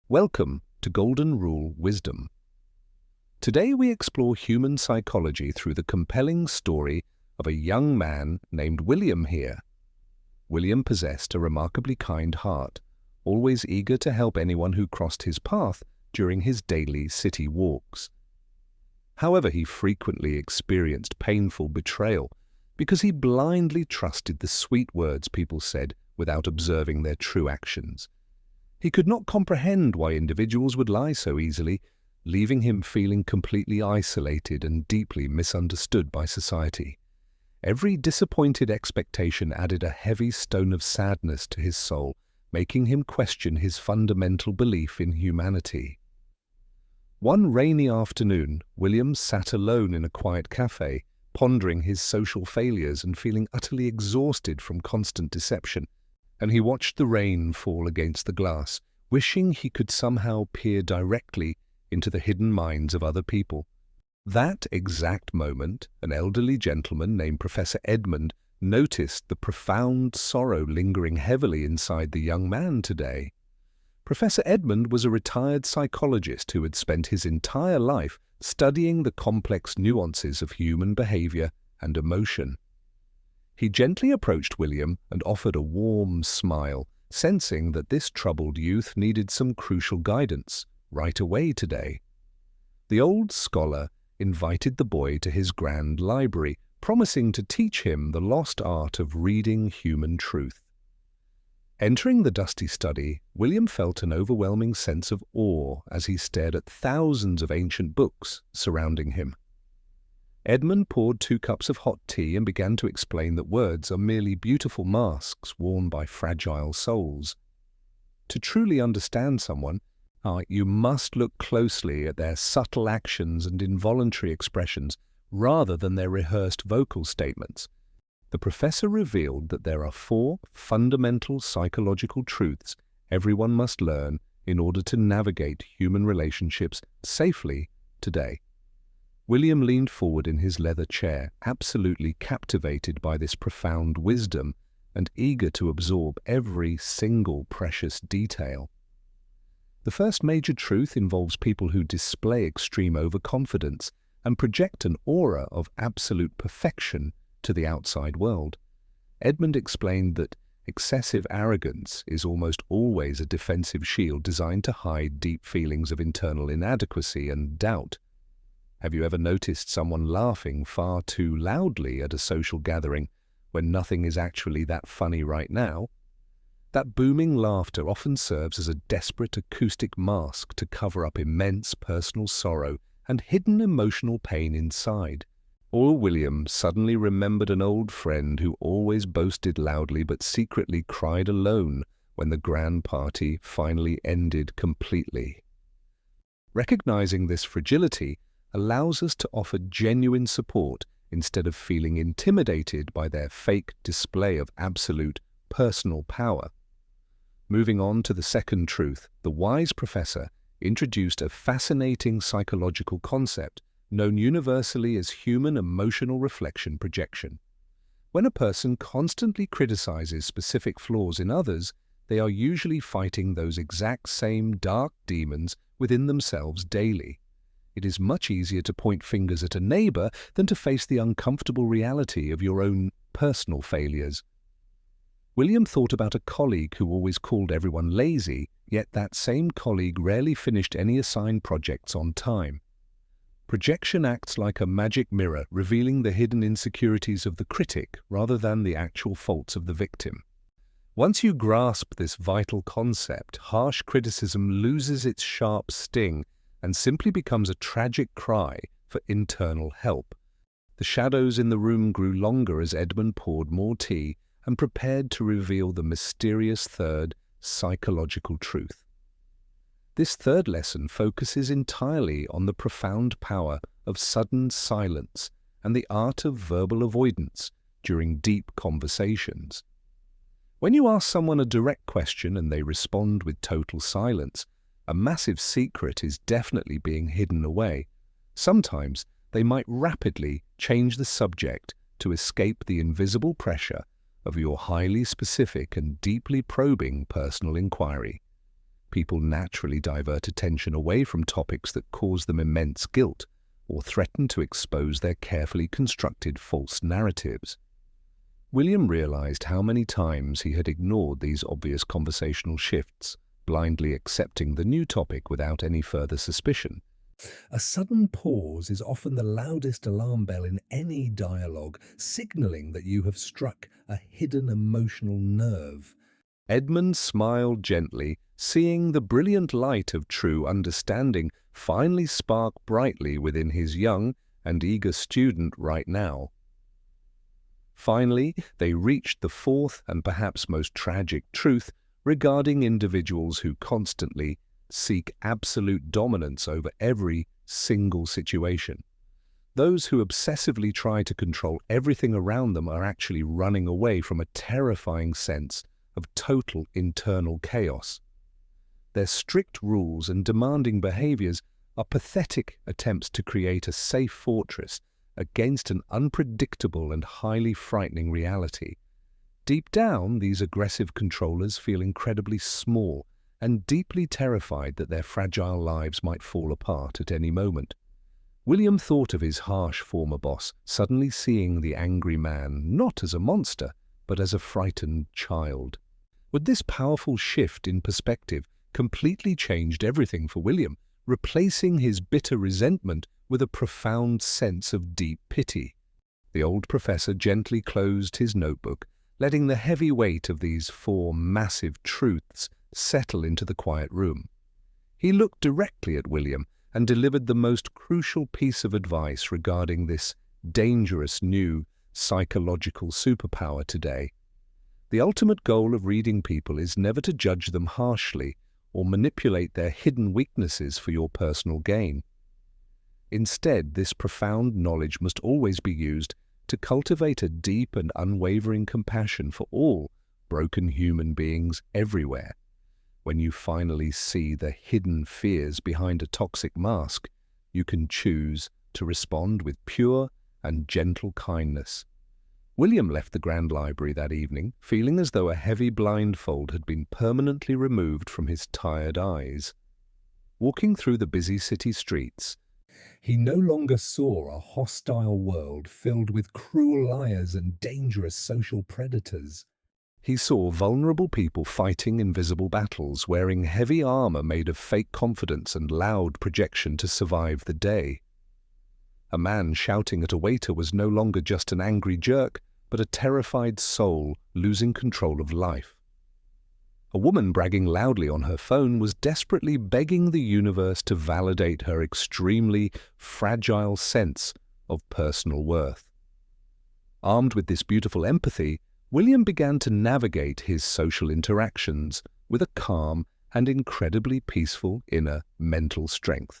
Welcome to Golden Rule Wisdom. Today we explore human psychology through the compelling story of a young man named William here. William possessed a remarkably kind heart, always eager to help anyone who crossed his path during his daily city walks. However, he frequently experienced painful betrayal because he blindly trusted the sweet words people said without observing their true actions. He could not comprehend why individuals would lie so easily, leaving him feeling completely isolated and deeply misunderstood by society. Every disappointed expectation added a heavy stone of sadness to his soul, making him question his fundamental belief in humanity. One rainy afternoon, William sat alone in a quiet cafe, pondering his social failures and feeling utterly exhausted from constant deception. And he watched the rain fall against the glass, wishing he could somehow peer directly into the hidden minds of other people. That exact moment, an elderly gentleman named Professor Edmund noticed the profound sorrow lingering heavily inside the young man today. Professor Edmund was a retired psychologist who had spent his entire life studying the complex nuances of human behavior and emotion. He gently approached William and offered a warm smile, sensing that this troubled youth needed some crucial guidance right away today. The old scholar invited the boy to his grand library, promising to teach him the lost art of reading human truth. Entering the dusty study, William felt an overwhelming sense of awe as he stared at thousands of ancient books surrounding him. Edmund poured 2 cups of hot tea and began to explain that words are merely beautiful masks worn by fragile souls. To truly understand someone, you must look closely at their subtle actions and involuntary expressions rather than their rehearsed vocal statements. The professor revealed that there are 4 fundamental psychological truths everyone must learn in order to navigate human relationships safely today. William leaned forward in his leather chair, absolutely captivated by this profound wisdom and eager to absorb every single precious detail. The first major truth involves people who display extreme overconfidence and project an aura of absolute perfection to the outside world. Edmund explained that excessive arrogance is almost always a defensive shield designed to hide deep feelings of internal inadequacy and doubt. Have you ever noticed someone laughing far too loudly at a social gathering when nothing is actually that funny right now? That booming laughter often serves as a desperate acoustic mask to cover up immense personal sorrow and hidden emotional pain inside. Or William suddenly remembered an old friend who always boasted loudly but secretly cried alone when the grand party finally ended completely. Recognizing this fragility allows us to offer genuine support instead of feeling intimidated by their fake display of absolute personal power. Moving on to the second truth, the wise professor introduced a fascinating psychological concept known universally as human emotional reflection projection. When a person constantly criticizes specific flaws in others, they are usually fighting those exact same dark demons within themselves daily. It is much easier to point fingers at a neighbor than to face the uncomfortable reality of your own personal failures. William thought about a colleague who always called everyone lazy, yet that same colleague rarely finished any assigned projects on time. Projection acts like a magic mirror, revealing the hidden insecurities of the critic rather than the actual faults of the victim. Once you grasp this vital concept, harsh criticism loses its sharp sting and simply becomes a tragic cry for internal help. The shadows in the room grew longer as Edmund poured more tea and prepared to reveal the mysterious third psychological truth. This third lesson focuses entirely on the profound power of sudden silence and the art of verbal avoidance during deep conversations. When you ask someone a direct question and they respond with total silence, a massive secret is definitely being hidden away. Sometimes they might rapidly change the subject to escape the invisible pressure of your highly specific and deeply probing personal inquiry. People naturally divert attention away from topics that cause them immense guilt or threaten to expose their carefully constructed false narratives. William realized how many times he had ignored these obvious conversational shifts, blindly accepting the new topic without any further suspicion. A sudden pause is often the loudest alarm bell in any dialogue, signaling that you have struck a hidden emotional nerve. Edmund smiled gently, seeing the brilliant light of true understanding finally spark brightly within his young and eager student right now. Finally, they reached the fourth and perhaps most tragic truth regarding individuals who constantly seek absolute dominance over every single situation. Those who obsessively try to control everything around them are actually running away from a terrifying sense of total internal chaos. Their strict rules and demanding behaviors are pathetic attempts to create a safe fortress against an unpredictable and highly frightening reality. Deep down, these aggressive controllers feel incredibly small and deeply terrified that their fragile lives might fall apart at any moment. William thought of his harsh former boss, suddenly seeing the angry man not as a monster, but as a frightened child. Would this powerful shift in perspective completely changed everything for William, replacing his bitter resentment with a profound sense of deep pity? The old professor gently closed his notebook, letting the heavy weight of these four massive truths settle into the quiet room. He looked directly at William and delivered the most crucial piece of advice regarding this dangerous new psychological superpower today. The ultimate goal of reading people is never to judge them harshly or manipulate their hidden weaknesses for your personal gain. Instead, this profound knowledge must always be used to cultivate a deep and unwavering compassion for all broken human beings everywhere. When you finally see the hidden fears behind a toxic mask, you can choose to respond with pure and gentle kindness. William left the Grand Library that evening, feeling as though a heavy blindfold had been permanently removed from his tired eyes. Walking through the busy city streets, He no longer saw a hostile world filled with cruel liars and dangerous social predators. he saw vulnerable people fighting invisible battles, wearing heavy armor made of fake confidence and loud projection to survive the day. A man shouting at a waiter was no longer just an angry jerk, but a terrified soul losing control of life. A woman bragging loudly on her phone was desperately begging the universe to validate her extremely fragile sense of personal worth. Armed with this beautiful empathy, William began to navigate his social interactions with a calm and incredibly peaceful inner mental strength.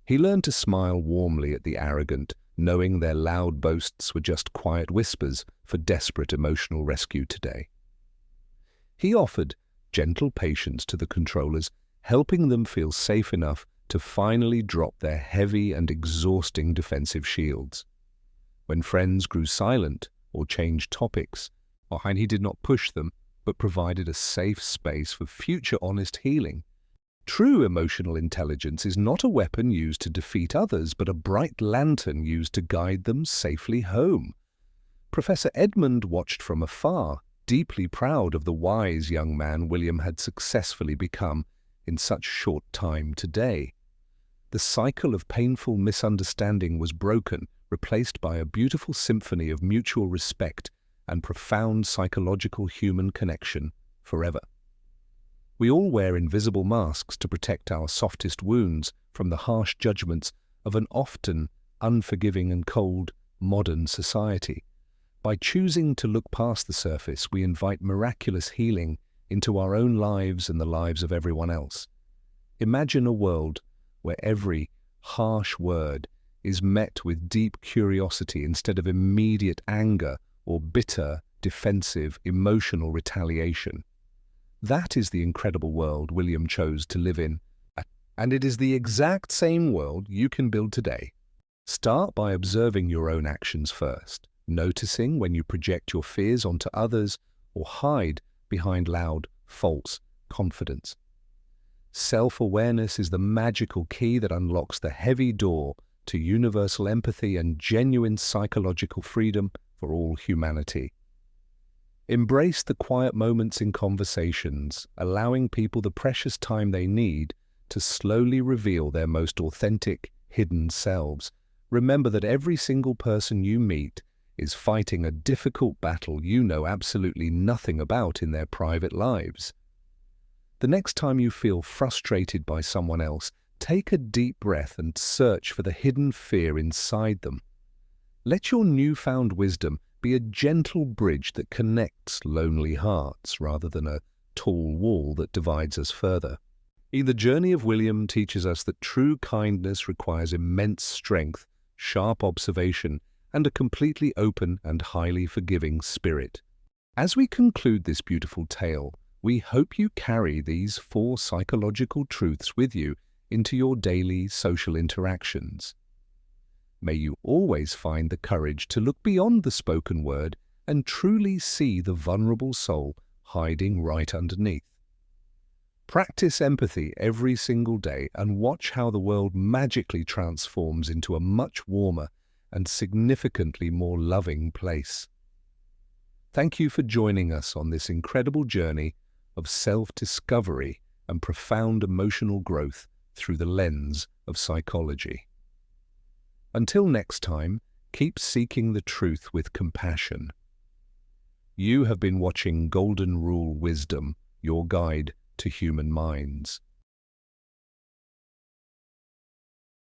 He learned to smile warmly at the arrogant, knowing their loud boasts were just quiet whispers for desperate emotional rescue today. He offered gentle patience to the controllers, helping them feel safe enough to finally drop their heavy and exhausting defensive shields. When friends grew silent or changed topics, he did not push them, but provided a safe space for future honest healing. True emotional intelligence is not a weapon used to defeat others, but a bright lantern used to guide them safely home. Professor Edmund watched from afar, deeply proud of the wise young man William had successfully become in such short time today. The cycle of painful misunderstanding was broken, replaced by a beautiful symphony of mutual respect and profound psychological human connection forever. We all wear invisible masks to protect our softest wounds from the harsh judgments of an often unforgiving and cold modern society. By choosing to look past the surface, we invite miraculous healing into our own lives and the lives of everyone else. Imagine a world where every harsh word is met with deep curiosity instead of immediate anger or bitter, defensive, emotional retaliation. That is the incredible world William chose to live in, and it is the exact same world you can build today. Start by observing your own actions first, noticing when you project your fears onto others or hide behind loud, false confidence. Self-awareness is the magical key that unlocks the heavy door to universal empathy and genuine psychological freedom for all humanity. Embrace the quiet moments in conversations, allowing people the precious time they need to slowly reveal their most authentic, hidden selves. Remember that every single person you meet is fighting a difficult battle you know absolutely nothing about in their private lives. The next time you feel frustrated by someone else, take a deep breath and search for the hidden fear inside them. Let your newfound wisdom be a gentle bridge that connects lonely hearts rather than a tall wall that divides us further. The journey of William teaches us that true kindness requires immense strength, sharp observation, and a completely open and highly forgiving spirit. As we conclude this beautiful tale, we hope you carry these 4 psychological truths with you into your daily social interactions. May you always find the courage to look beyond the spoken word and truly see the vulnerable soul hiding right underneath. Practice empathy every single day and watch how the world magically transforms into a much warmer and significantly more loving place. Thank you for joining us on this incredible journey of self-discovery and profound emotional growth through the lens of psychology. Until next time, keep seeking the truth with compassion. You have been watching Golden Rule Wisdom, your guide to human minds.